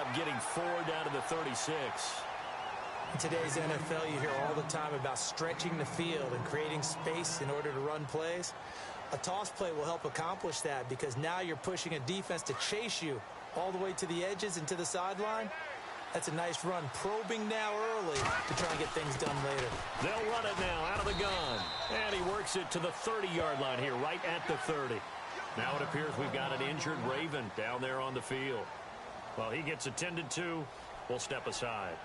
up getting 4 down to the 36. In today's NFL, you hear all the time about stretching the field and creating space in order to run plays. A toss play will help accomplish that because now you're pushing a defense to chase you all the way to the edges and to the sideline. That's a nice run, probing now early to try and get things done later. They'll run it now out of the gun. And he works it to the 30-yard line here, right at the 30. Now it appears we've got an injured Raven down there on the field. Well, he gets attended to. We'll step aside.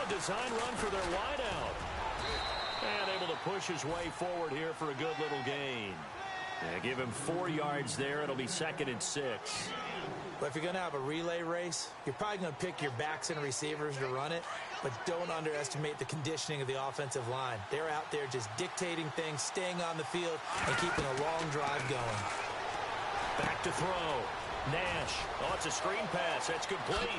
Design run for their wideout. And able to push his way forward here for a good little gain. Yeah, give him 4 yards there. It'll be 2nd and 6. But if you're going to have a relay race, you're probably going to pick your backs and receivers to run it, but don't underestimate the conditioning of the offensive line. They're out there just dictating things, staying on the field, and keeping a long drive going. Back to throw. Nash. Oh, it's a screen pass. That's complete.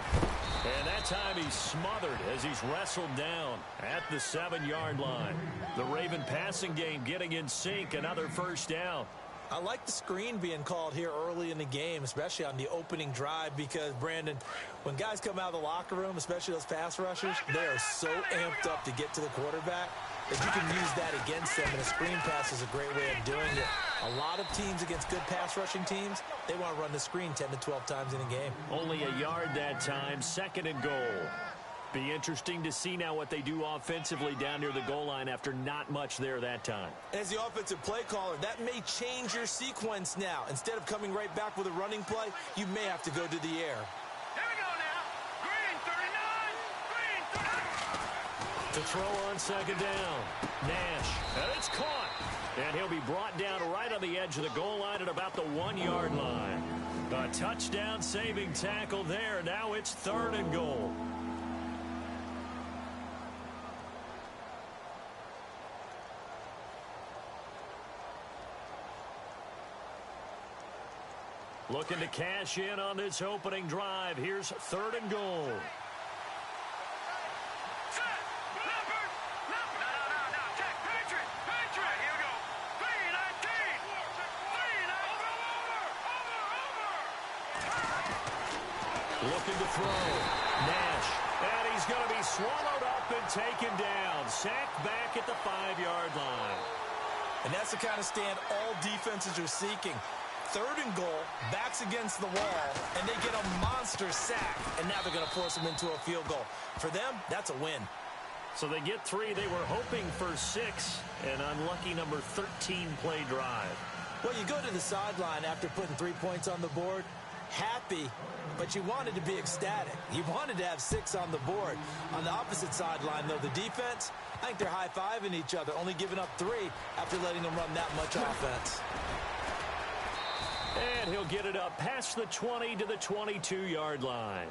And that time he's smothered as he's wrestled down at the 7-yard line. The Raven passing game getting in sync. Another first down. I like the screen being called here early in the game, especially on the opening drive, because, Brandon, when guys come out of the locker room, especially those pass rushers, they are so amped up to get to the quarterback that you can use that against them, and a screen pass is a great way of doing it. A lot of teams against good pass rushing teams, they want to run the screen 10 to 12 times in a game. Only a yard that time, 2nd and goal. Be interesting to see now what they do offensively down near the goal line after not much there that time. As the offensive play caller, that may change your sequence now. Instead of coming right back with a running play, you may have to go to the air. Here we go now. Green 39. Green 39. To throw on 2nd down. Nash. And it's caught. And he'll be brought down right on the edge of the goal line at about the 1-yard line. A touchdown saving tackle there. Now it's 3rd and goal. Looking to cash in on this opening drive. Here's 3rd and goal. Looking to throw. Nash. And he's going to be swallowed up and taken down. Sacked back at the 5-yard line. And that's the kind of stand all defenses are seeking. 3rd and goal, backs against the wall, and they get a monster sack. And now they're going to force them into a field goal. For them, that's a win. So they get 3. They were hoping for 6. An unlucky number 13 play drive. Well, you go to the sideline after putting 3 points on the board, happy, but you wanted to be ecstatic. You wanted to have 6 on the board. On the opposite sideline, though, the defense, I think they're high-fiving each other, only giving up 3 after letting them run that much offense. And he'll get it up past the 20 to the 22-yard line.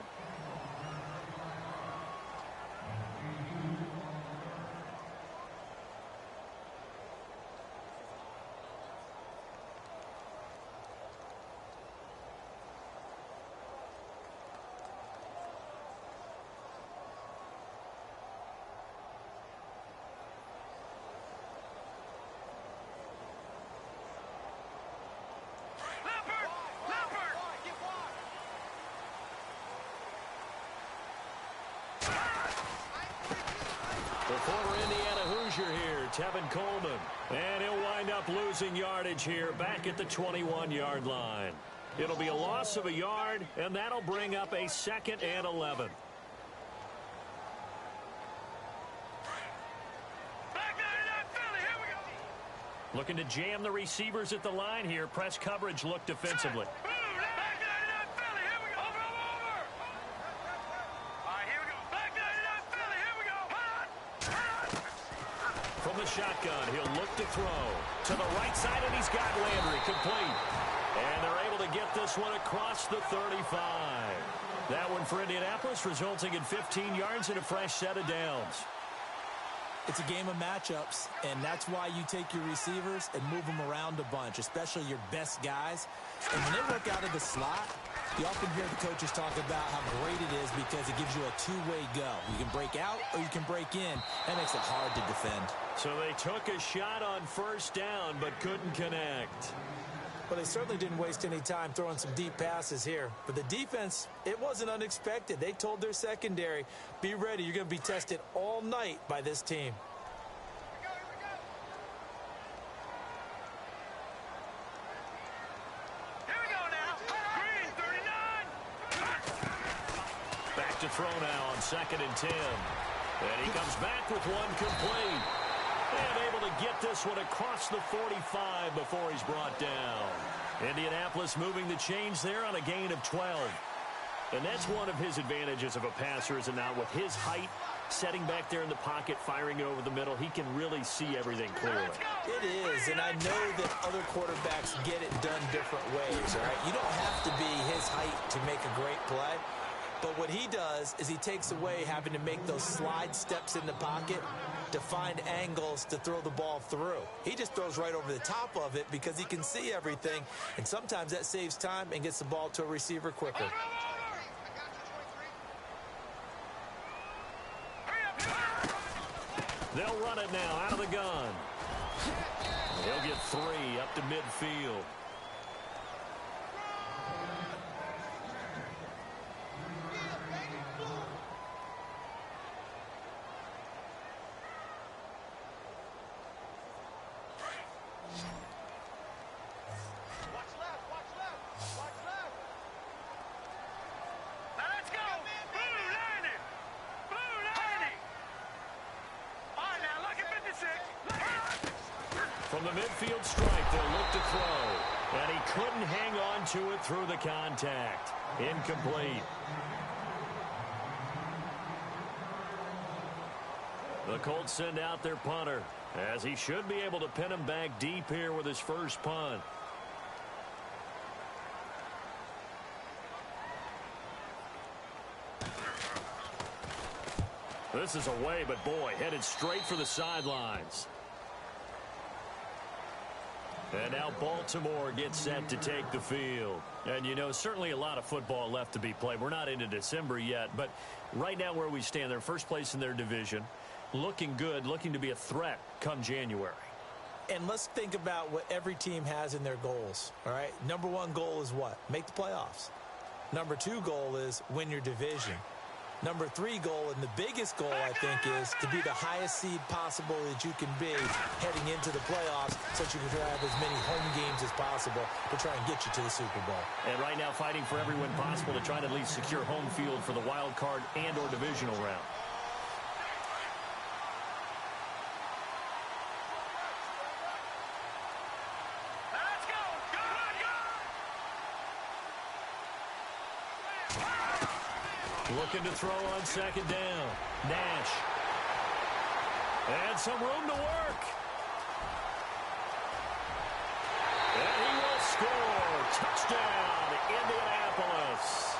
The former Indiana Hoosier here, Tevin Coleman. And he'll wind up losing yardage here back at the 21-yard line. It'll be a loss of a yard, and that'll bring up a 2nd and 11. Looking to jam the receivers at the line here. Press coverage look defensively. From the shotgun, he'll look to throw. To the right side, and he's got Landry complete. And they're able to get this one across the 35. That one for Indianapolis, resulting in 15 yards and a fresh set of downs. It's a game of matchups, and that's why you take your receivers and move them around a bunch, especially your best guys. And when they work out of the slot, you often hear the coaches talk about how great it is because it gives you a two-way go. You can break out or you can break in. That makes it hard to defend. So they took a shot on first down but couldn't connect. Well, they certainly didn't waste any time throwing some deep passes here. But the defense, it wasn't unexpected. They told their secondary, be ready. You're going to be tested all night by this team. Here we go now. Green, 39. Back to throw now on 2nd and 10. And he comes back with one complete. And able to get this one across the 45 before he's brought down. Indianapolis moving the chains there on a gain of 12. And that's one of his advantages of a passer, is it not? With his height, setting back there in the pocket, firing it over the middle, he can really see everything clearly. It is, and I know that other quarterbacks get it done different ways, all right? You don't have to be his height to make a great play. But what he does is he takes away having to make those slide steps in the pocket to find angles to throw the ball through. He just throws right over the top of it because he can see everything, and sometimes that saves time and gets the ball to a receiver quicker. They'll run it now out of the gun. He'll get 3 up to midfield. From the midfield stripe, they'll look to throw. And he couldn't hang on to it through the contact. Incomplete. The Colts send out their punter, as he should be able to pin him back deep here with his first punt. This is away, but boy, headed straight for the sidelines. And now Baltimore gets set to take the field. And, you know, certainly a lot of football left to be played. We're not into December yet, but right now where we stand, they're first place in their division, looking good, looking to be a threat come January. And let's think about what every team has in their goals, all right? Number 1 goal is what? Make the playoffs. Number 2 goal is win your division. Number 3 goal, and the biggest goal, I think, is to be the highest seed possible that you can be heading into the playoffs so that you can have as many home games as possible to try and get you to the Super Bowl. And right now fighting for every win possible to try to at least secure home field for the wild card and or divisional round. Looking to throw on 2nd down. Nash. And some room to work. And he will score. Touchdown, Indianapolis.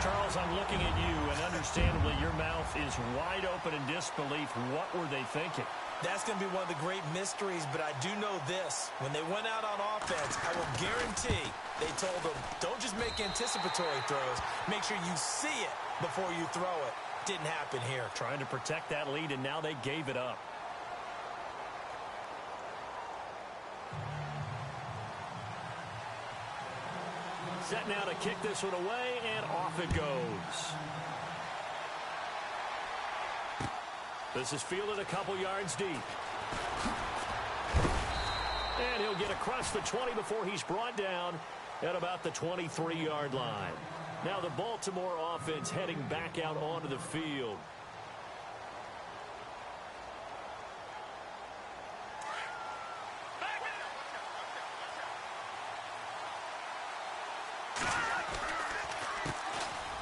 Charles, I'm looking at you, and understandably your mouth is wide open in disbelief. What were they thinking? That's going to be one of the great mysteries, but I do know this. When they went out on offense, I will guarantee they told them, don't just make anticipatory throws. Make sure you see it before you throw it. Didn't happen here. Trying to protect that lead, and now they gave it up. Set now to kick this one away, and off it goes. This is fielded a couple yards deep. And he'll get across the 20 before he's brought down at about the 23-yard line. Now the Baltimore offense heading back out onto the field.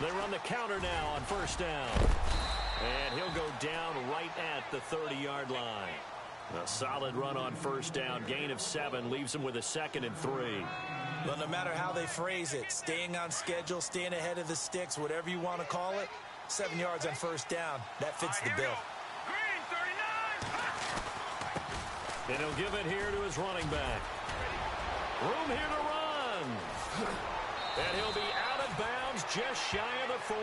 They run the counter now on first down. And he'll go down right at the 30-yard line. A solid run on first down. Gain of 7 leaves him with a 2nd and 3. Well, no matter how they phrase it, staying on schedule, staying ahead of the sticks, whatever you want to call it, 7 yards on first down, that fits the bill. And he'll give it here to his running back. Room here to run. And he'll be out of bounds just shy of the 40.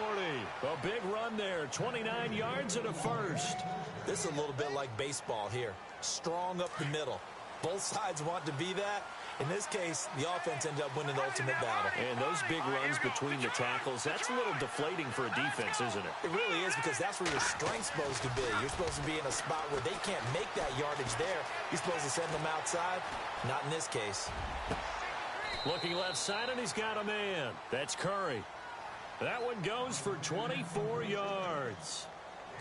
A big run there, 29 yards and a first. This is a little bit like baseball here. Strong up the middle. Both sides want to be that. In this case, the offense ended up winning the ultimate battle. And those big runs between the tackles, that's a little deflating for a defense, isn't it? It really is, because that's where your strength's supposed to be. You're supposed to be in a spot where they can't make that yardage there. You're supposed to send them outside. Not in this case. Looking left side, and he's got a man. That's Curry. That one goes for 24 yards.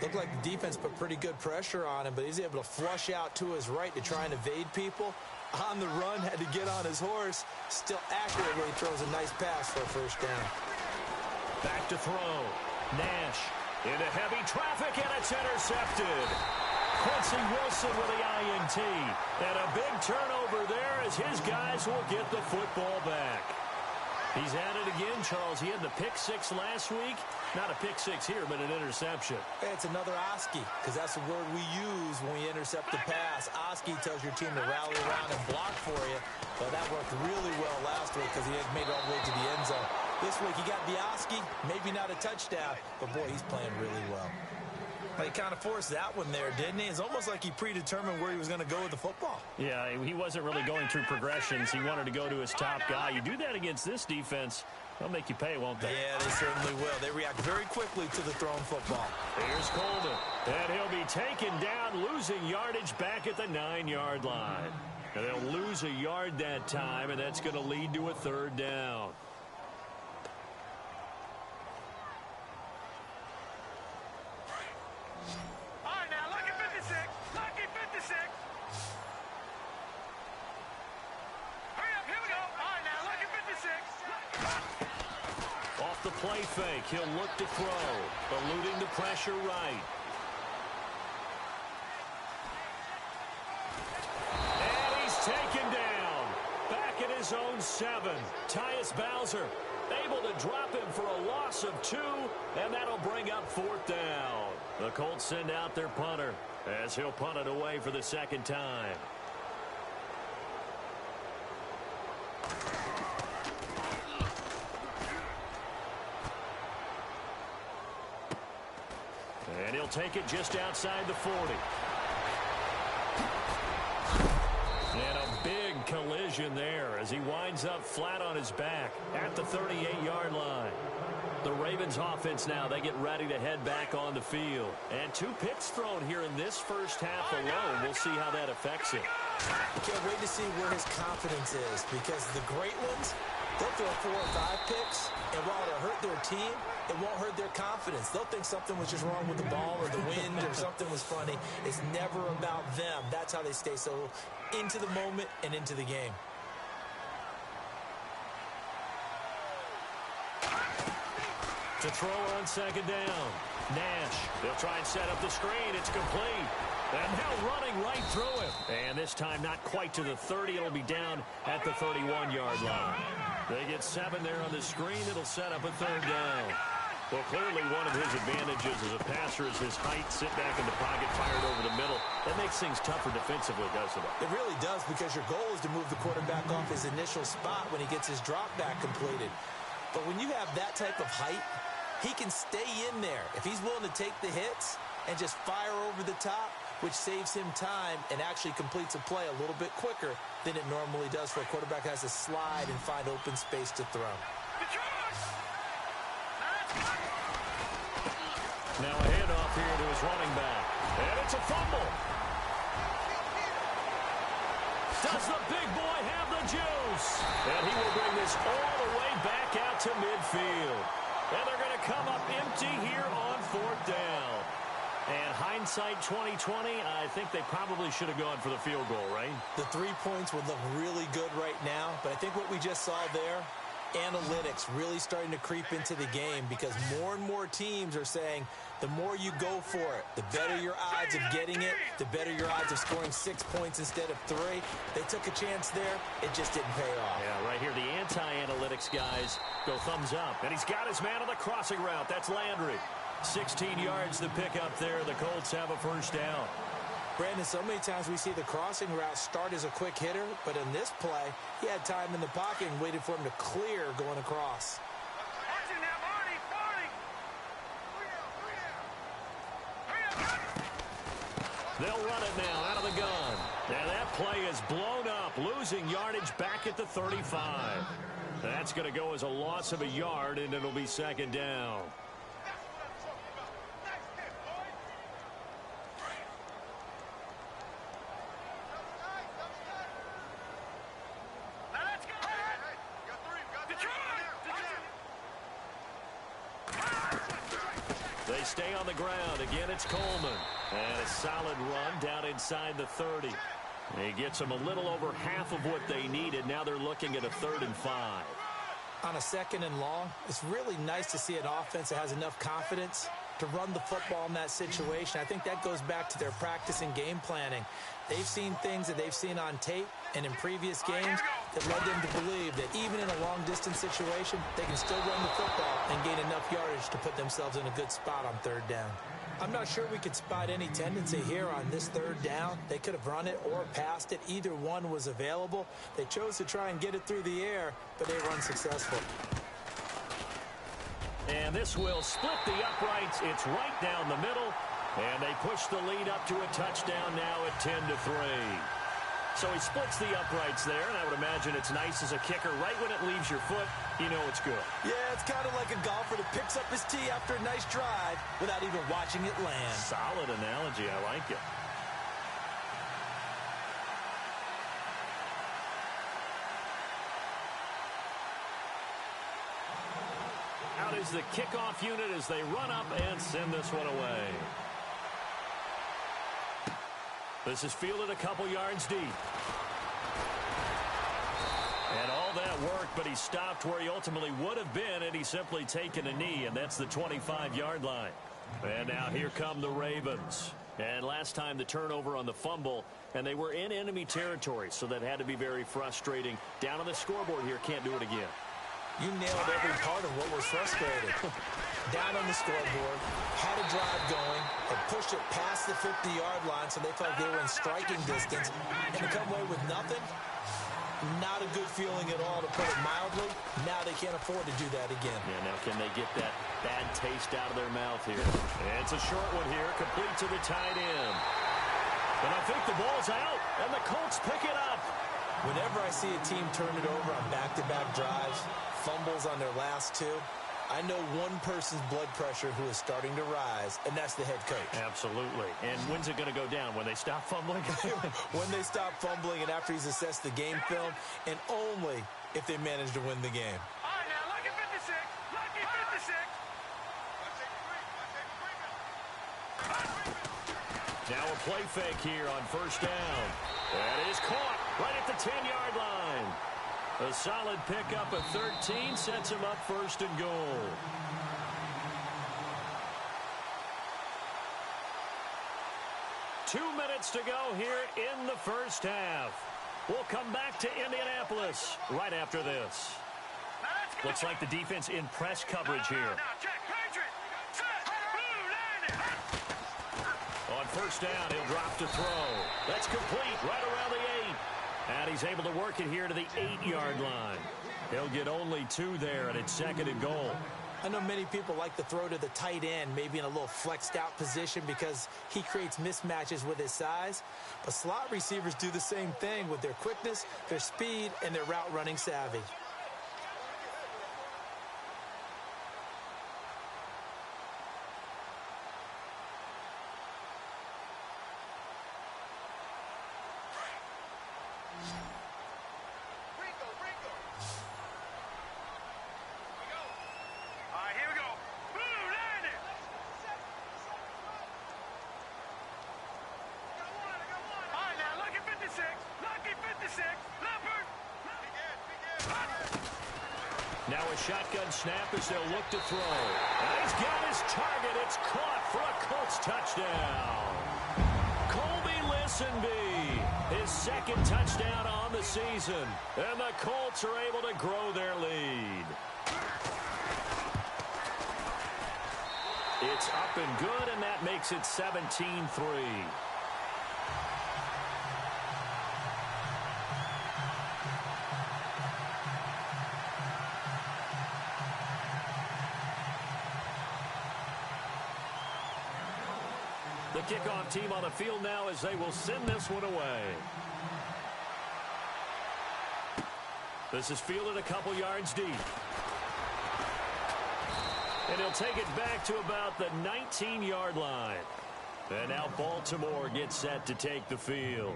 Looked like the defense put pretty good pressure on him, but he's able to flush out to his right to try and evade people. On the run, had to get on his horse. Still accurately throws a nice pass for a first down. Back to throw. Nash into heavy traffic, and it's intercepted. Quincy Wilson with the INT. And a big turnover there as his guys will get the football back. He's at it again, Charles. He had the pick six last week. Not a pick six here, but an interception. It's another Oski, because that's the word we use when we intercept the pass. Oski tells your team to rally around and block for you. But that worked really well last week because he had made it all the way to the end zone. This week he got the Oski, maybe not a touchdown, but boy, he's playing really well. He kind of forced that one there, didn't he? It's almost like he predetermined where he was going to go with the football. Yeah, he wasn't really going through progressions. He wanted to go to his top guy. You do that against this defense, they'll make you pay, won't they? Yeah, they certainly will. They react very quickly to the thrown football. Here's Coleman. And he'll be taken down, losing yardage back at the 9-yard line. And they'll lose a yard that time, and that's going to lead to a third down. The play fake. He'll look to throw. Eluding the pressure right. And he's taken down. Back at his own 7. Tyus Bowser able to drop him for a loss of 2. And that'll bring up 4th down. The Colts send out their punter as he'll punt it away for the second time. And he'll take it just outside the 40. And a big collision there as he winds up flat on his back at the 38-yard line. The Ravens offense now, they get ready to head back on the field. And 2 picks thrown here in this first half alone. We'll see how that affects him. Can't wait to see where his confidence is, because the great ones, they'll throw 4 or 5 picks, and while it'll hurt their team, it won't hurt their confidence. They'll think something was just wrong with the ball or the wind or something was funny. It's never about them. That's how they stay so into the moment and into the game. To throw on second down. Nash, they'll try and set up the screen. It's complete. And now running right through him. And this time not quite to the 30. It'll be down at the 31-yard line. They get 7 there on the screen. It'll set up a third down. Well, clearly one of his advantages as a passer is his height. Sit back in the pocket, fired over the middle. That makes things tougher defensively, doesn't it? It really does, because your goal is to move the quarterback off his initial spot when he gets his drop back completed. But when you have that type of height, he can stay in there. If he's willing to take the hits and just fire over the top, which saves him time and actually completes a play a little bit quicker than it normally does for a quarterback who has to slide and find open space to throw. Now a handoff here to his running back. And it's a fumble. Does the big boy have the juice? And he will bring this all the way back out to midfield. And they're going to come up empty here on 4th down. And hindsight 2020, I think they probably should have gone for the field goal, right? The 3 points would look really good right now, but I think what we just saw there, analytics really starting to creep into the game, because more and more teams are saying the more you go for it, the better your odds of getting it, the better your odds of scoring 6 points instead of 3. They took a chance there. It just didn't pay off. Yeah, right here, the anti-analytics guys go thumbs up. And he's got his man on the crossing route. That's Landry. 16 yards to pick up there. The Colts have a first down. Brandon, so many times we see the crossing route start as a quick hitter, but in this play, he had time in the pocket and waited for him to clear going across. Watch it now, Marty! They'll run it now out of the gun. And that play is blown up, losing yardage back at the 35. That's going to go as a loss of a yard, and it'll be second down. They stay on the ground. Again, it's Coleman. And a solid run down inside the 30. He gets them a little over half of what they needed. Now they're looking at a 3rd and 5. On a 2nd and long, it's really nice to see an offense that has enough confidence to run the football in that situation. I think that goes back to their practice and game planning. They've seen things that they've seen on tape and in previous games that led them to believe that even in a long-distance situation, they can still run the football and gain enough yardage to put themselves in a good spot on 3rd down. I'm not sure we could spot any tendency here on this 3rd down. They could have run it or passed it. Either one was available. They chose to try and get it through the air, but they were unsuccessful. And this will split the uprights. It's right down the middle. And they push the lead up to a touchdown now at 10-3. So he splits the uprights there, and I would imagine it's nice as a kicker. Right when it leaves your foot, you know it's good. Yeah, it's kind of like a golfer that picks up his tee after a nice drive without even watching it land. Solid analogy. I like it. Out is the kickoff unit as they run up and send this one away. This is fielded a couple yards deep. And all that work, but he stopped where he ultimately would have been had he simply taken a knee, and that's the 25-yard line. And now here come the Ravens. And last time the turnover on the fumble, and they were in enemy territory, so that had to be very frustrating. Down on the scoreboard here, can't do it again. You nailed every part of what was frustrating. Down on the scoreboard, had a drive going, had pushed it past the 50-yard line so they felt they were in striking distance, and to come away with nothing, not a good feeling at all, to put it mildly. Now they can't afford to do that again. Yeah, now can they get that bad taste out of their mouth here? And it's a short one here, complete to the tight end. And I think the ball's out, and the Colts pick it up. Whenever I see a team turn it over on back-to-back drives, fumbles on their last two, I know one person's blood pressure who is starting to rise, and that's the head coach. Absolutely. And when's it going to go down? When they stop fumbling? When they stop fumbling and after he's assessed the game film, and only if they manage to win the game. All right, now, lucky 56. Lucky 56. Now a play fake here on 1st down. That is caught right at the 10-yard line. A solid pickup of 13 sets him up 1st and goal. Two minutes to go here in the 1st half. We'll come back to Indianapolis right after this. Looks like the defense in press coverage here. Now, check, Patriot. Set. Blue, landing. On 1st down, he'll drop to throw. That's complete right around the 8. And he's able to work it here to the 8-yard line. He'll get only 2 there, and it's 2nd and goal. I know many people like to throw to the tight end, maybe in a little flexed out position because he creates mismatches with his size. But slot receivers do the same thing with their quickness, their speed, and their route running savvy. Now a shotgun snap as they'll look to throw. And he's got his target. It's caught for a Colts touchdown. Colby Listenby, his 2nd touchdown on the season. And the Colts are able to grow their lead. It's up and good, and that makes it 17-3. The kickoff team on the field now as they will send this one away. This is fielded a couple yards deep. And he'll take it back to about the 19-yard line. And now Baltimore gets set to take the field.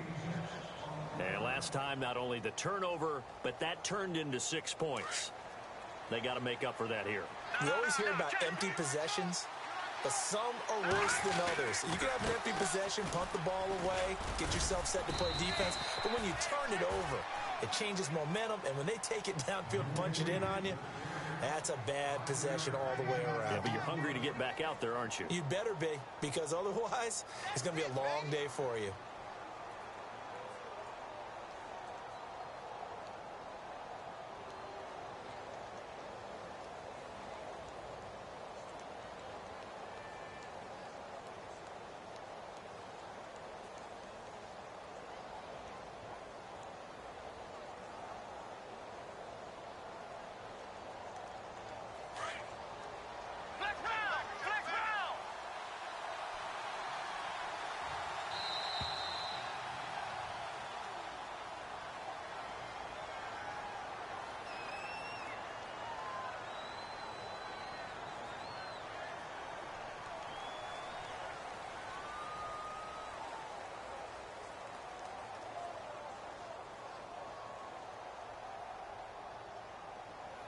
And last time, not only the turnover, but that turned into 6 points. They got to make up for that here. You always hear about empty possessions, but some are worse than others. You can have an empty possession, punt the ball away, get yourself set to play defense, but when you turn it over, it changes momentum, and when they take it downfield and punch it in on you, that's a bad possession all the way around. Yeah, but you're hungry to get back out there, aren't you? You better be, because otherwise, it's going to be a long day for you.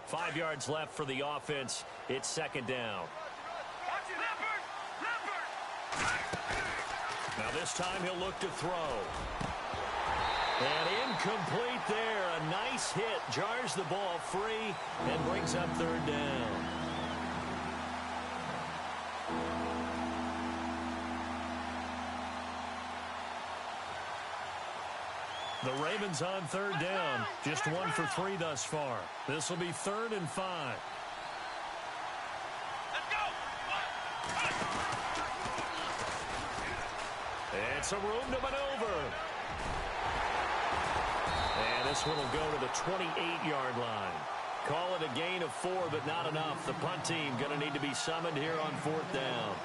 Five yards left for the offense. It's second down. Now this time he'll look to throw. And incomplete there. A nice hit. Jars the ball free and brings up third down. The Ravens on third down. Just 1 for 3 thus far. This will be 3rd and 5. Let's go. And some room to maneuver. And this one will go to the 28-yard line. Call it a gain of 4, but not enough. The punt team going to need to be summoned here on 4th down.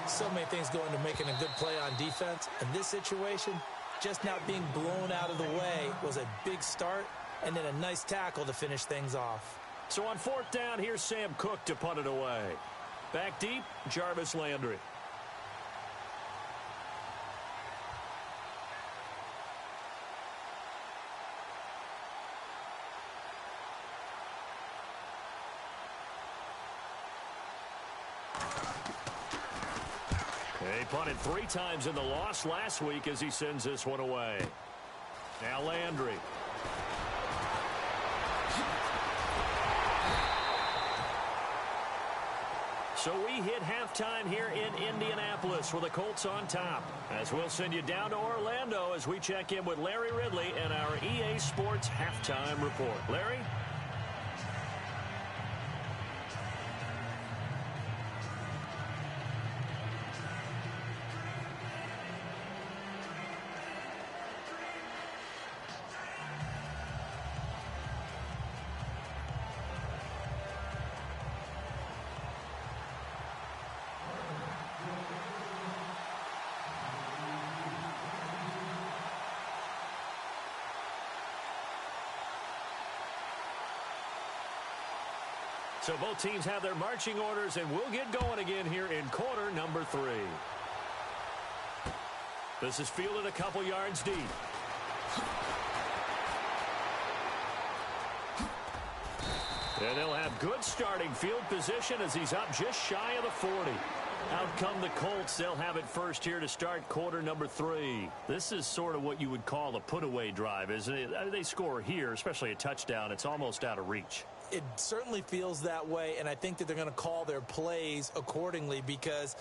So many things go into making a good play on defense. In this situation, just not being blown out of the way was a big start, and then a nice tackle to finish things off. So on 4th down, here's Sam Cook to punt it away. Back deep, Jarvis Landry. He punted 3 times in the loss last week as he sends this one away. Now Landry. So we hit halftime here in Indianapolis with the Colts on top. As we'll send you down to Orlando as we check in with Larry Ridley and our EA Sports halftime report. Larry? So both teams have their marching orders, and we'll get going again here in quarter number 3. This is fielded a couple yards deep. And they'll have good starting field position as he's up just shy of the 40. Out come the Colts. They'll have it first here to start quarter number 3. This is sort of what you would call a put-away drive, isn't it? They score here, especially a touchdown. It's almost out of reach. It certainly feels that way, and I think that they're going to call their plays accordingly, because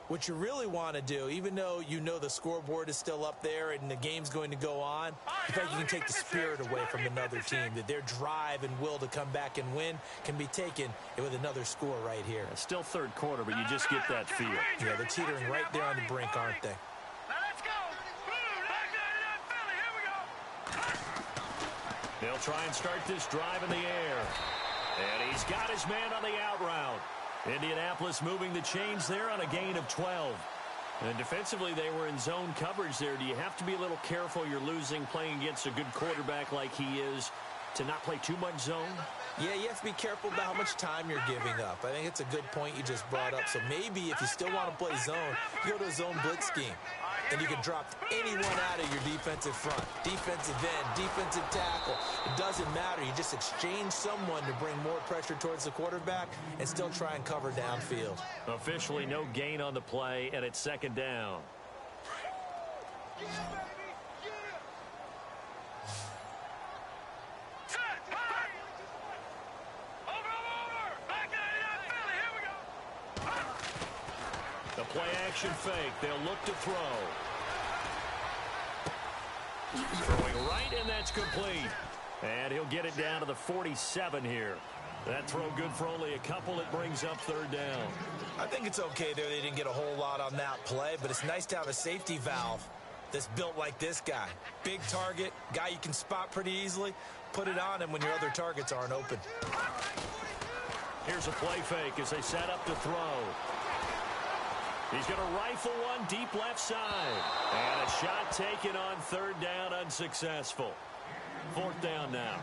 what you really want to do, even though you know the scoreboard is still up there and the game's going to go on, in fact, you can take the spirit away from another team, that their drive and will to come back and win can be taken with another score right here. It's still third quarter, but you just get that feel. Yeah, they're teetering right there on the brink, aren't they? Now let's go. Back to that Philly. Here we go. They'll try and start this drive in the air. And he's got his man on the out route. Indianapolis moving the chains there on a gain of 12. And defensively, they were in zone coverage there. Do you have to be a little careful? You're losing playing against a good quarterback like he is to not play too much zone? Yeah, you have to be careful about how much time you're giving up. I think it's a good point you just brought up. So maybe if you still want to play zone, you go to a zone blitz scheme. And you can drop anyone out of your defensive front. Defensive end, defensive tackle. It doesn't matter. You just exchange someone to bring more pressure towards the quarterback and still try and cover downfield. Officially no gain on the play, and it's second down. The play-action fake. They'll look to throw. Throwing right, and that's complete. And he'll get it down to the 47 here. That throw good for only a couple. It brings up third down. I think it's okay there. They didn't get a whole lot on that play, but it's nice to have a safety valve that's built like this guy. Big target, guy you can spot pretty easily. Put it on him when your other targets aren't open. Here's a play fake as they set up to throw. He's going to rifle one deep left side. And a shot taken on third down, unsuccessful. Fourth down now.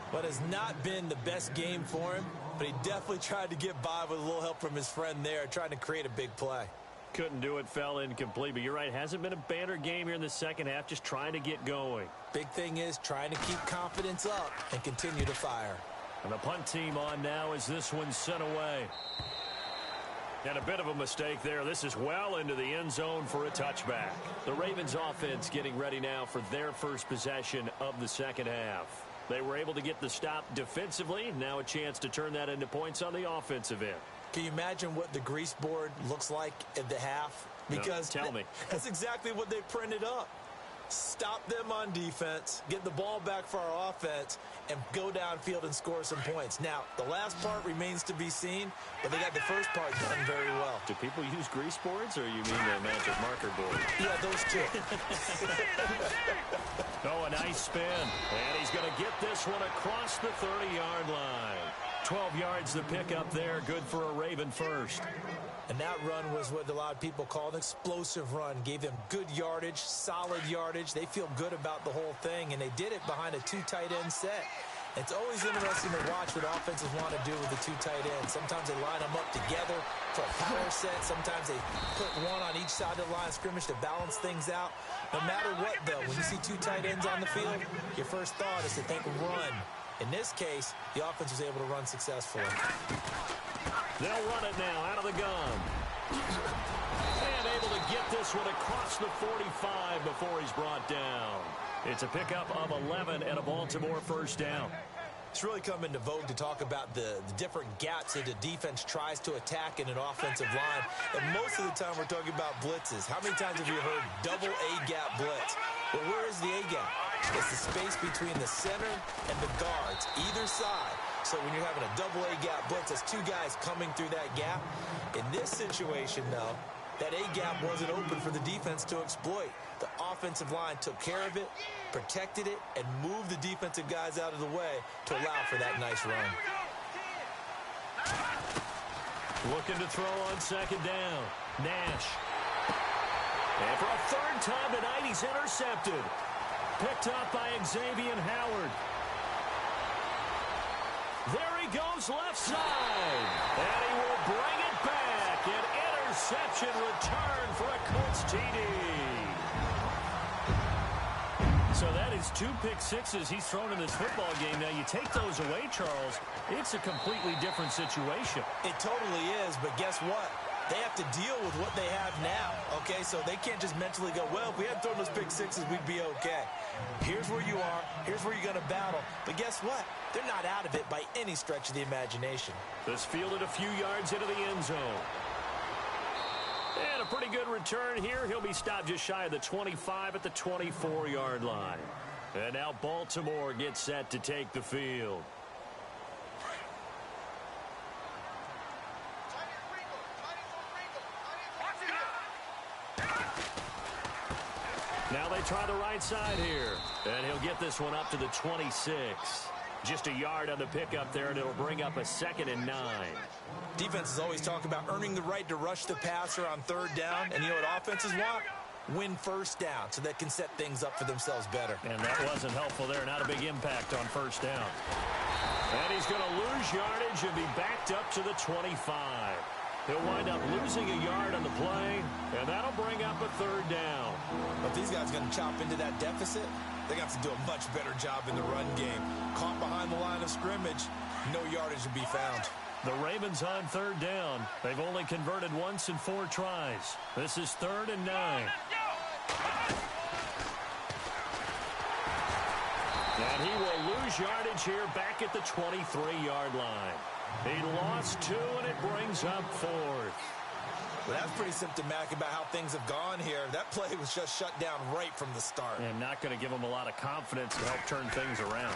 But has not been the best game for him, but he definitely tried to get by with a little help from his friend there, trying to create a big play. Couldn't do it, fell incomplete. But you're right, hasn't been a banner game here in the second half, just trying to get going. Big thing is trying to keep confidence up and continue to fire. And the punt team on now as this one's sent away. And a bit of a mistake there. This is well into the end zone for a touchback. The Ravens offense getting ready now for their first possession of the second half. They were able to get the stop defensively. Now a chance to turn that into points on the offensive end. Can you imagine what the grease board looks like at the half? Because no, tell me. That's exactly what they printed up. Stop them on defense, get the ball back for our offense, and go downfield and score some points. Now, the last part remains to be seen, but they got the first part done very well. Do people use grease boards, or you mean the magic marker board? Yeah, those two. Oh, a nice spin. And he's going to get this one across the 30-yard line. 12 yards to pick up there. Good for a Raven first. And that run was what a lot of people call an explosive run. Gave them good yardage, solid yardage. They feel good about the whole thing, and they did it behind a two tight end set. It's always interesting to watch what offenses want to do with the two tight ends. Sometimes they line them up together for a power set. Sometimes they put one on each side of the line of scrimmage to balance things out. No matter what, though, when you see two tight ends on the field, your first thought is to think run. In this case, the offense was able to run successfully. They'll run it now out of the gun. And able to get this one across the 45 before he's brought down. It's a pickup of 11 and a Baltimore first down. It's really come into vogue to talk about the different gaps that the defense tries to attack in an offensive line. And most of the time we're talking about blitzes. How many times have you heard double A-gap blitz? Well, where is the A-gap? It's the space between the center and the guards, either side. So when you're having a double A-gap blitz, that's two guys coming through that gap. In this situation, though, that A-gap wasn't open for the defense to exploit. The offensive line took care of it, protected it, and moved the defensive guys out of the way to allow for that nice run. Looking to throw on second down. Nash. And for a third time tonight, he's intercepted. Picked up by Xavier Howard. There he goes left side. And he will bring it back. An interception return for a Colts TD. So that is 2 pick sixes he's thrown in this football game. Now, you take those away, Charles, it's a completely different situation. It totally is, but guess what? They have to deal with what they have now, okay? So they can't just mentally go, well, if we hadn't thrown those pick sixes, we'd be okay. Here's where you are. Here's where you're going to battle. But guess what? They're not out of it by any stretch of the imagination. This fielded a few yards into the end zone. And a pretty good return here. He'll be stopped just shy of the 25 at the 24-yard line. And now Baltimore gets set to take the field. Now they try the right side here. And he'll get this one up to the 26. Just a yard on the pickup there, and it'll bring up a 2nd and 9. Defenses always talk about earning the right to rush the passer on 3rd down. And you know what offenses want? Win 1st down so they can set things up for themselves better. And that wasn't helpful there. Not a big impact on 1st down. And he's going to lose yardage and be backed up to the 25. He'll wind up losing a yard on the play, and that'll bring up a 3rd down. But these guys are going to chop into that deficit. They're going to have to do a much better job in the run game. Caught behind the line of scrimmage, no yardage to be found. The Ravens on 3rd down. They've only converted once in 4 tries. This is 3rd and 9. And he will lose yardage here back at the 23-yard line. He lost 2, and it brings up 4th. Well, that's pretty symptomatic about how things have gone here. That play was just shut down right from the start. And not going to give him a lot of confidence to help turn things around.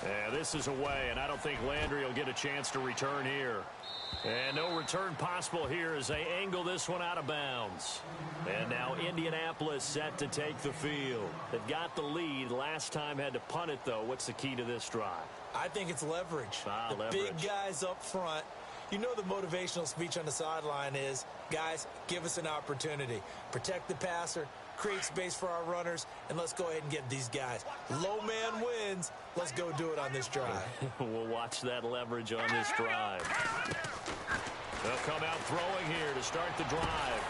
Yeah, this is away, and I don't think Landry will get a chance to return here. And no return possible here as they angle this one out of bounds. And now Indianapolis set to take the field. They've got the lead. Last time had to punt it, though. What's the key to this drive? I think it's leverage. Leverage. Big guys up front. You know the motivational speech on the sideline is, guys, give us an opportunity. Protect the passer, create space for our runners, and let's go ahead and get these guys. Low man wins. Let's go do it on this drive. We'll watch that leverage on this drive. They'll come out throwing here to start the drive.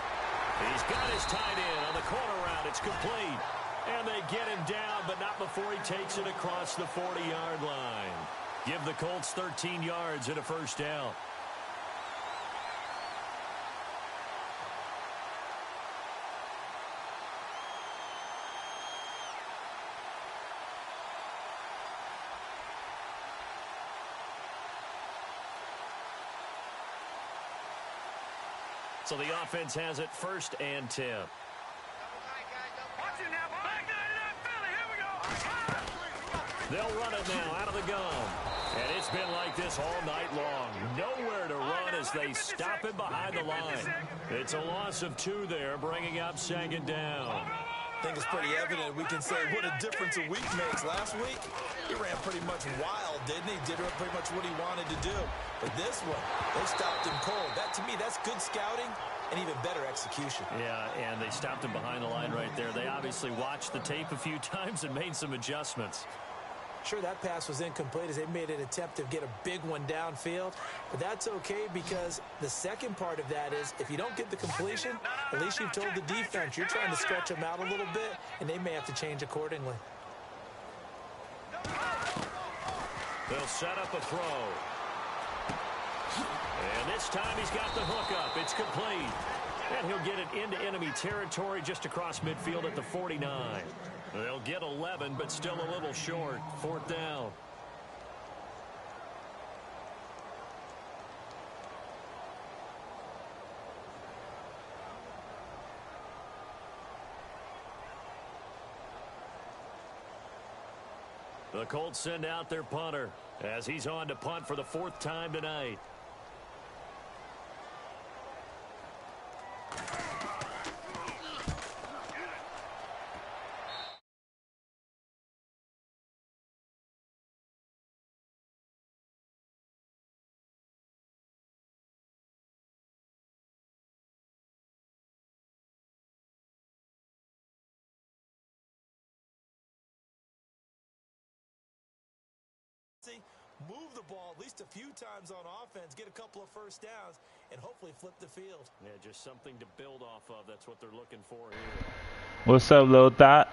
He's got his tight end on the corner route. It's complete. And they get him down, but not before he takes it across the 40-yard line. Give the Colts 13 yards and a 1st down. So the offense has it 1st and 10. They'll run it now out of the gun. And it's been like this all night long. Nowhere to run as they stop him behind the line. It's a loss of 2 there, bringing up 2nd down. I think it's pretty evident. We can say what a difference a week makes. Last week, he ran pretty much wild, didn't he? Did pretty much what he wanted to do. But this one, they stopped him cold. That, to me, that's good scouting and even better execution. Yeah, and they stopped him behind the line right there. They obviously watched the tape a few times and made some adjustments. Sure, that pass was incomplete as they made an attempt to get a big one downfield. But that's okay because the second part of that is if you don't get the completion, at least you've told the defense you're trying to stretch them out a little bit, and they may have to change accordingly. They'll set up a throw. And this time he's got the hook up. It's complete. And he'll get it into enemy territory just across midfield at the 49. They'll get 11, but still a little short. 4th down. The Colts send out their punter as he's on to punt for the 4th time tonight. Move the ball at least a few times on offense, get a couple of 1st downs, and hopefully flip the field. Yeah, just something to build off of. That's what they're looking for here. What's up, Lil Thought?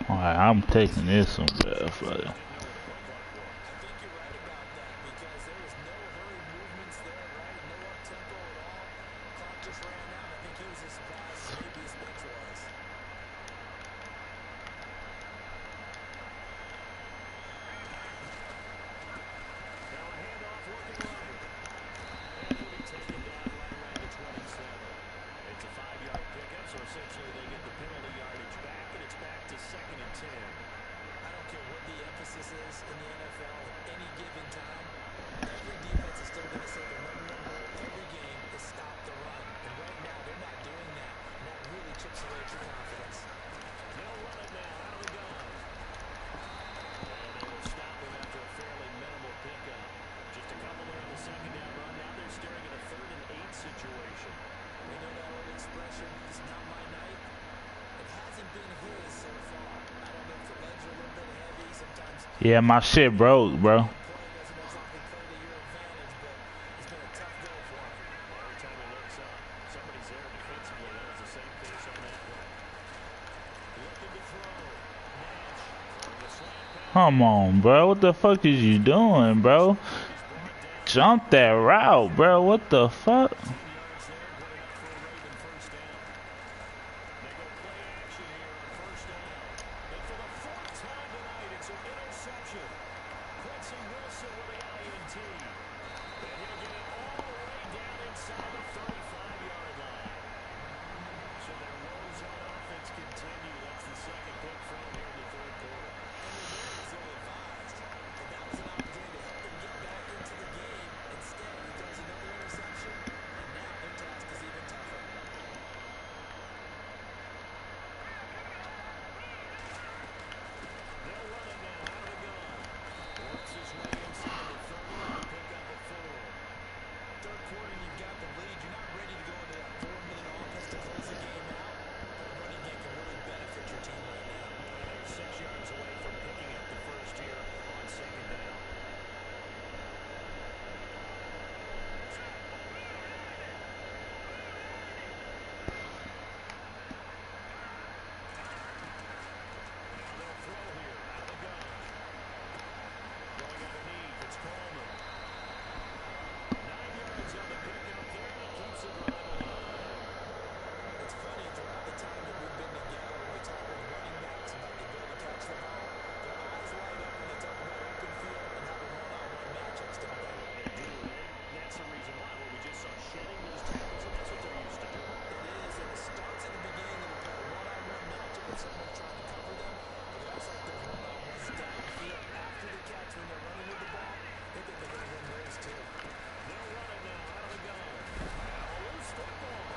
Alright, I'm taking this one, bro. Yeah, my shit broke, bro. Come on, bro. What the fuck is you doing, bro? Jump that route, bro. What the fuck?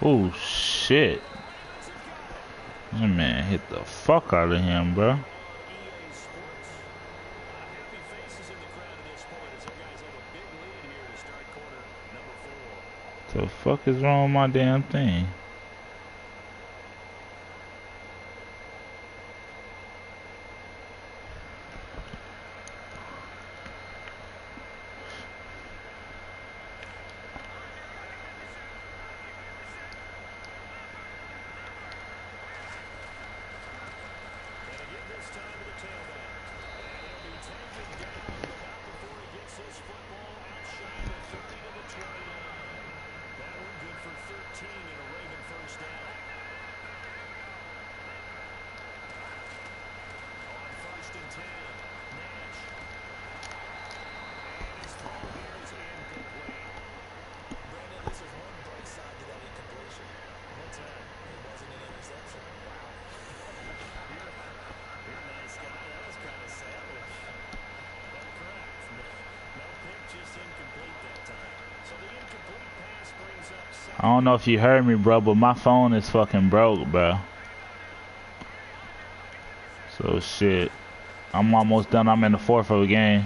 Oh shit. That man hit the fuck out of him, bro. The fuck is wrong with my damn thing? I don't know if you heard me, bro, but my phone is fucking broke, bro. So shit, I'm almost done. I'm in the fourth of the game.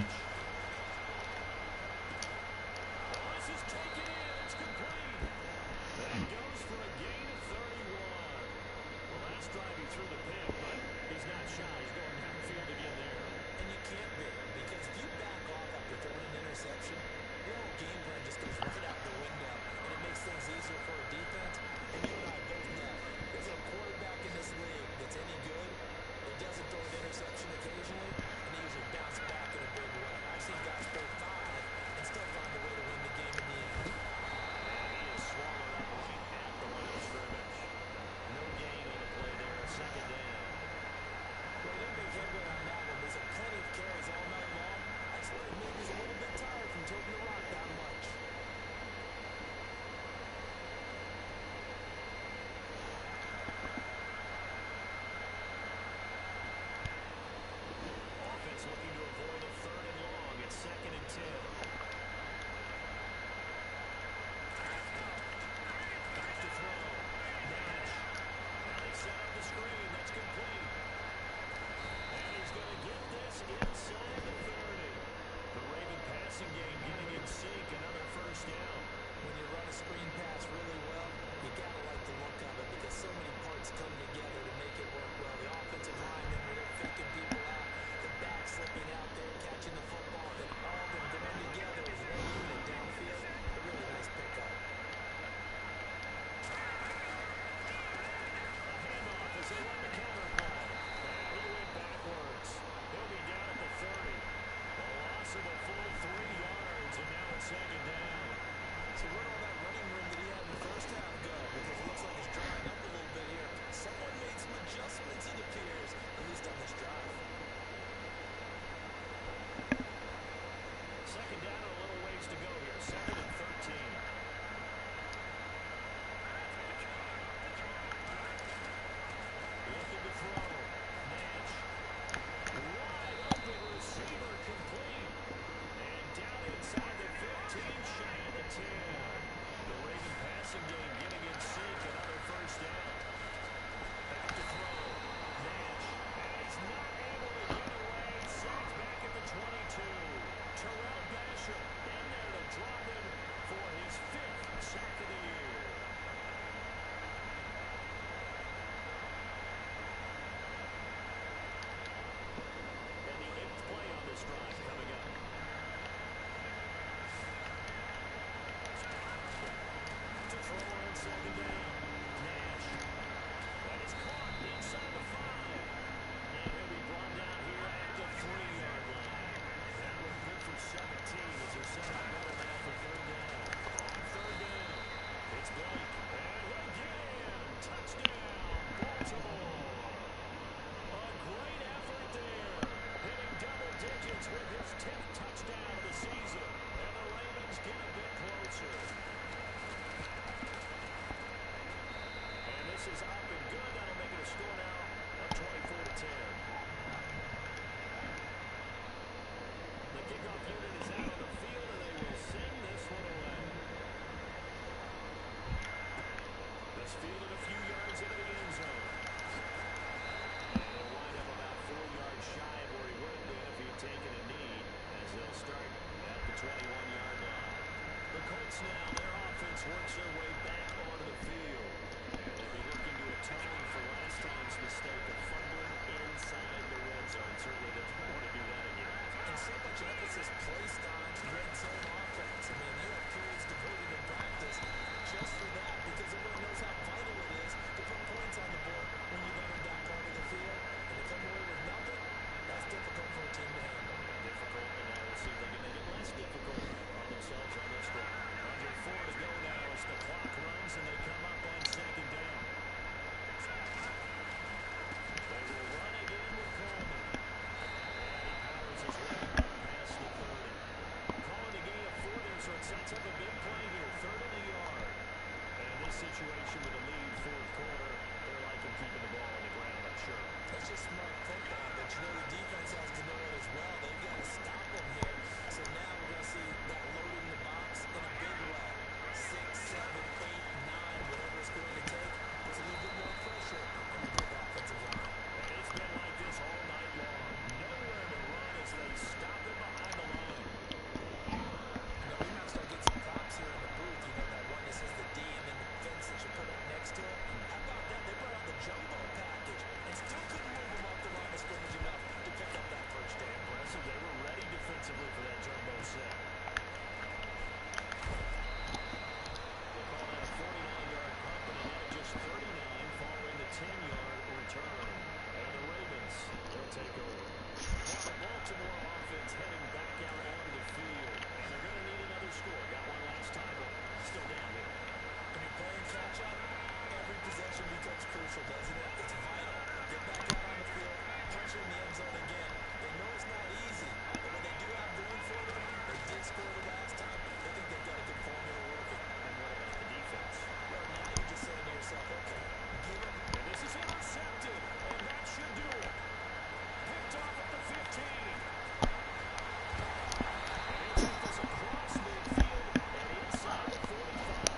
Doesn't throw an interception occasionally, and he usually bounces back in a big way. 21-yard line. The Colts now, their offense works their way back onto the field. And they'll be looking to atone for last time's mistake of fumbling inside the red zone. Certainly they don't want to do that again. And so much emphasis placed on red zone offense. I mean, you have periods devoted in practice just for that because everyone knows how vital it is to put points on the board when you've entered that part of the field. And to come away with nothing, that's difficult for a team to handle. Difficult, and now we'll see if they can make it less difficult on themselves on this drive. Under 4 to go now as the clock runs and they come up on second down. They will run again with Coleman. And he powers his way past the 30. Calling a gain of 4 there, so it sets up a big play here. 3rd and a yard. And in this situation with a lead, fourth quarter, they're liking keeping the ball on the ground, I'm sure. That's just smart football, but you know the defense has to know it as well. They've got to stop them here. So now we're going to see that loading the box in a big way. 6, 7, 8, 9, whatever it's going to take. There's a little bit more pressure on the big offensive line. And it's been like this all night long. Nowhere to run as they stop it behind the line. Now we might start getting some props here in the booth. You know that one that says the D and then the fence that you put up next to it. How about that? They brought out the jumbo package and still couldn't move them off the line of scrimmage enough to pick up that first down. Impressive. They were ready defensively for that jumbo set. They call that a 49-yard pump, and a net of just 39 following the 10-yard return. And the Ravens will take over. Now the Baltimore offense heading back out onto the field. And they're going to need another score. Got one last time, but still down here. When you're playing catch-up, every possession becomes crucial, doesn't it? It's vital. Get back out on the field, punch in the end zone again. They know it's not easy, but what they do have going for them, they did score the last time. They think they've got a good formula working. And what about the defense? Well, now you're just saying to yourself, okay, give them. And this is intercepted, and that should do it. Picked off at the 15. And he'll take this across midfield and inside the 45.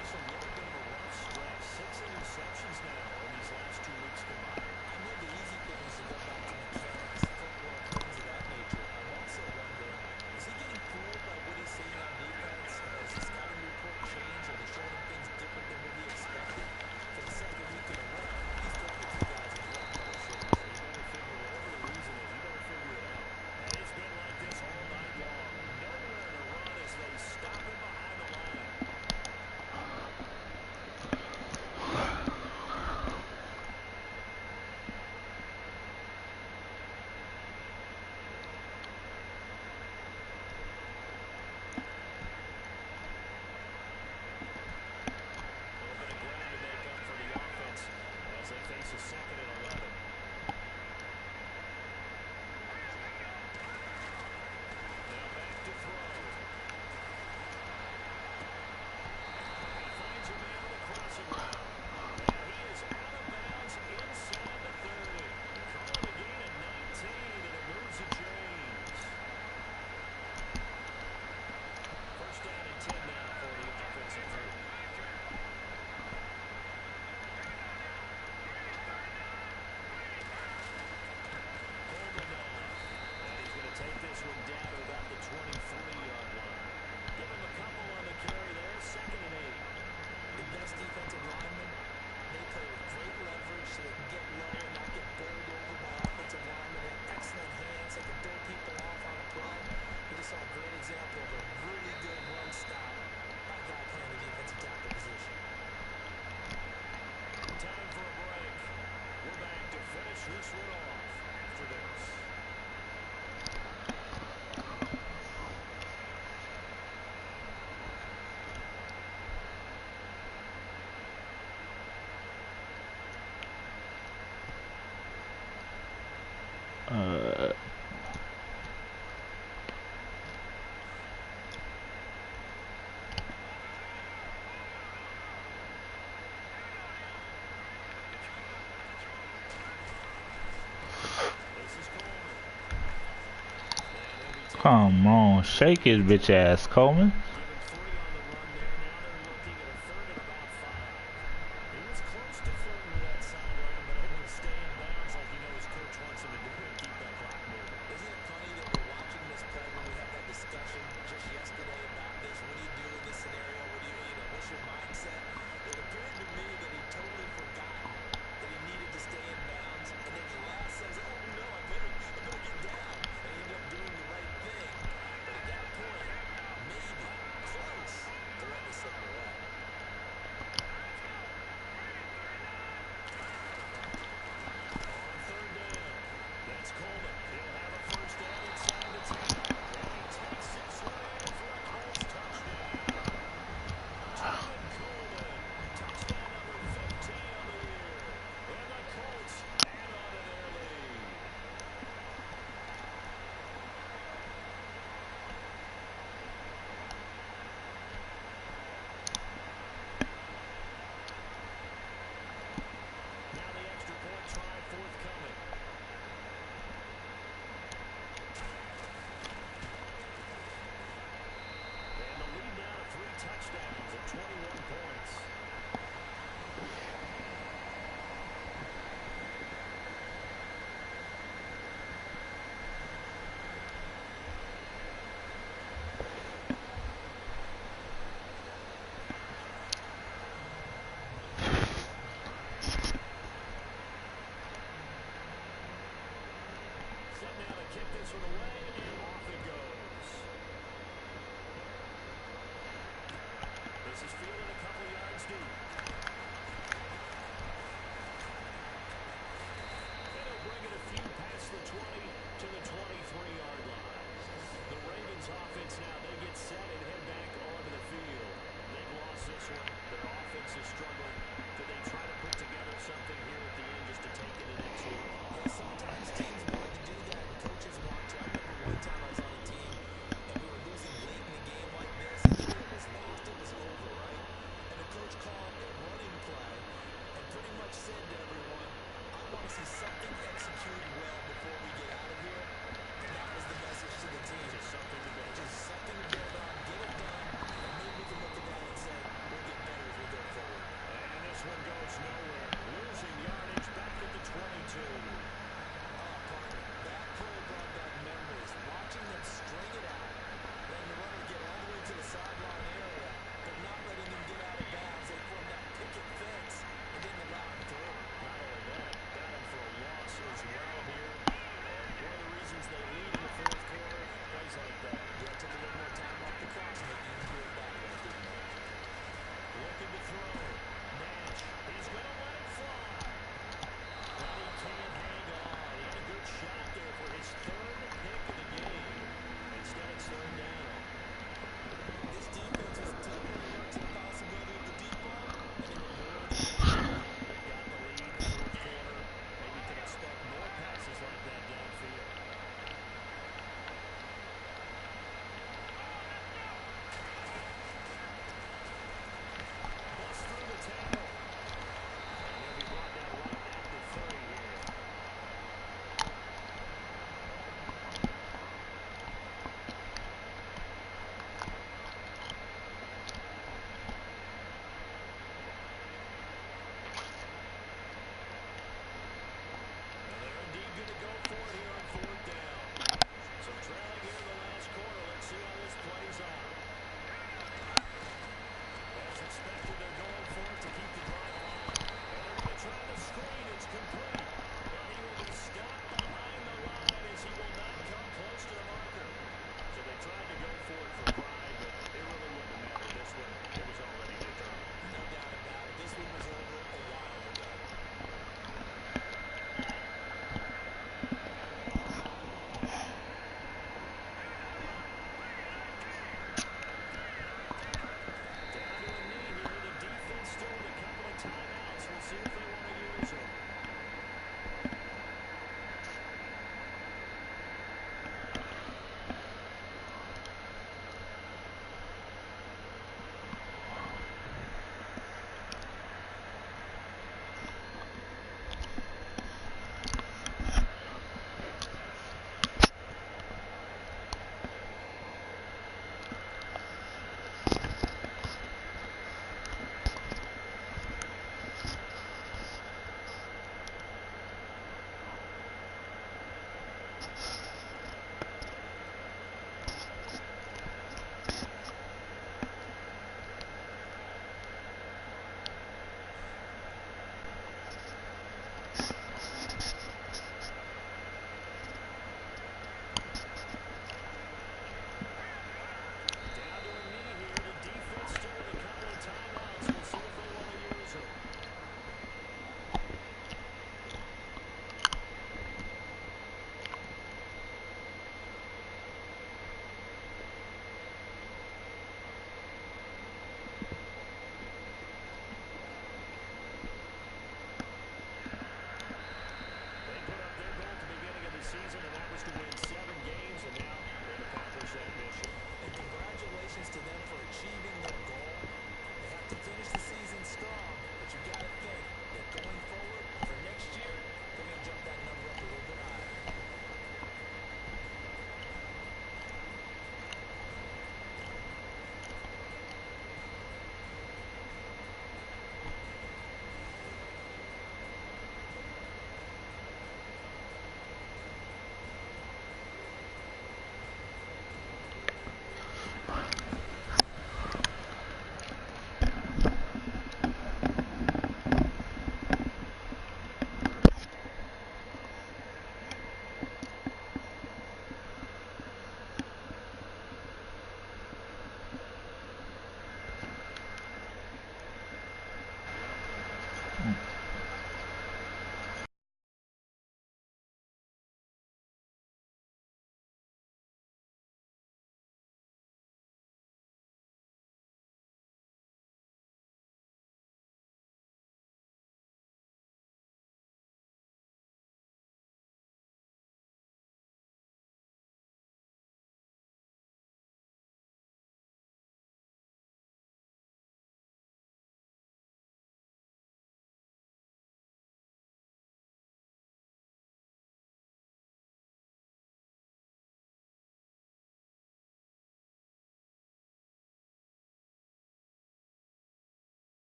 Just a little bit of a rough stretch. 6 interceptions now in these last 2 weeks combined. I know the easy thing is to go back to mechanics, footwork, things of that nature. I'm also wondering, is he getting fooled by what he's seeing on defense? Has the scouting report changed? Are they showing him things different than what he expected? For the second week in a row, he's throwing the 2 guys in one color shirts. You better figure whatever the reason is, you better figure it out. And it's been like this all night long. Nowhere to run as they stop him behind the line. A little bit of ground to make up for the offense as they face a 2nd and 11. Now back to throw. He finds a man on the crossing route. And he is out of bounds inside the 30. Calling a gain of 19, and it moves the chains. First down and 10 now for the offensive group. Coleman now. And he's going to take this one down to about the 23-yard line. Give him a couple on the carry there. 2nd and 8. The best defensive linemen, they play with great leverage so they can get low and not get bowled over by offensive linemen. They have excellent hands. They can throw people off on a play. We just saw a great example of a really good run stop by a guy playing the defensive tackle position. Time for a break. We're back to finish this one off after this. Come on, shake his bitch ass, Coleman. Given 3 on the run there. Now they're looking at a 3rd and about 5. He was close to flirting with that sideline, but able to stay in bounds like he knows coach wants him to do and keep that clock moving. Isn't it funny that we're watching this play when we have that discussion 21 points. Set now to kick this one away, and off it goes. This is fielded a couple yards deep. And he'll bring it a few past the 20 to the 23-yard line. The Ravens offense now, they get set and head back onto the field. They've lost this one. Their offense has struggled. Do they try to put together something here at the end just to take it to next week? Yeah, sometimes teams want to do that, and coaches want to. I remember one time I was on a team, and we were losing late in the game like this, and we knew it was lost, it was over, right? And the coach called a running play and pretty much said to everyone, I want to see something executed well before we get out of here. And that was the message to the team. Just something to build. Just something to build on, get it done, and maybe we can look at that and say, we'll get better as we go forward. And this one goes nowhere. Losing yardage back at the 22. Partner,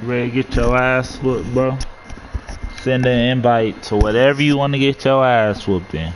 Ready to get your ass whooped, bro? Send an invite to whatever you want to get your ass whooped in.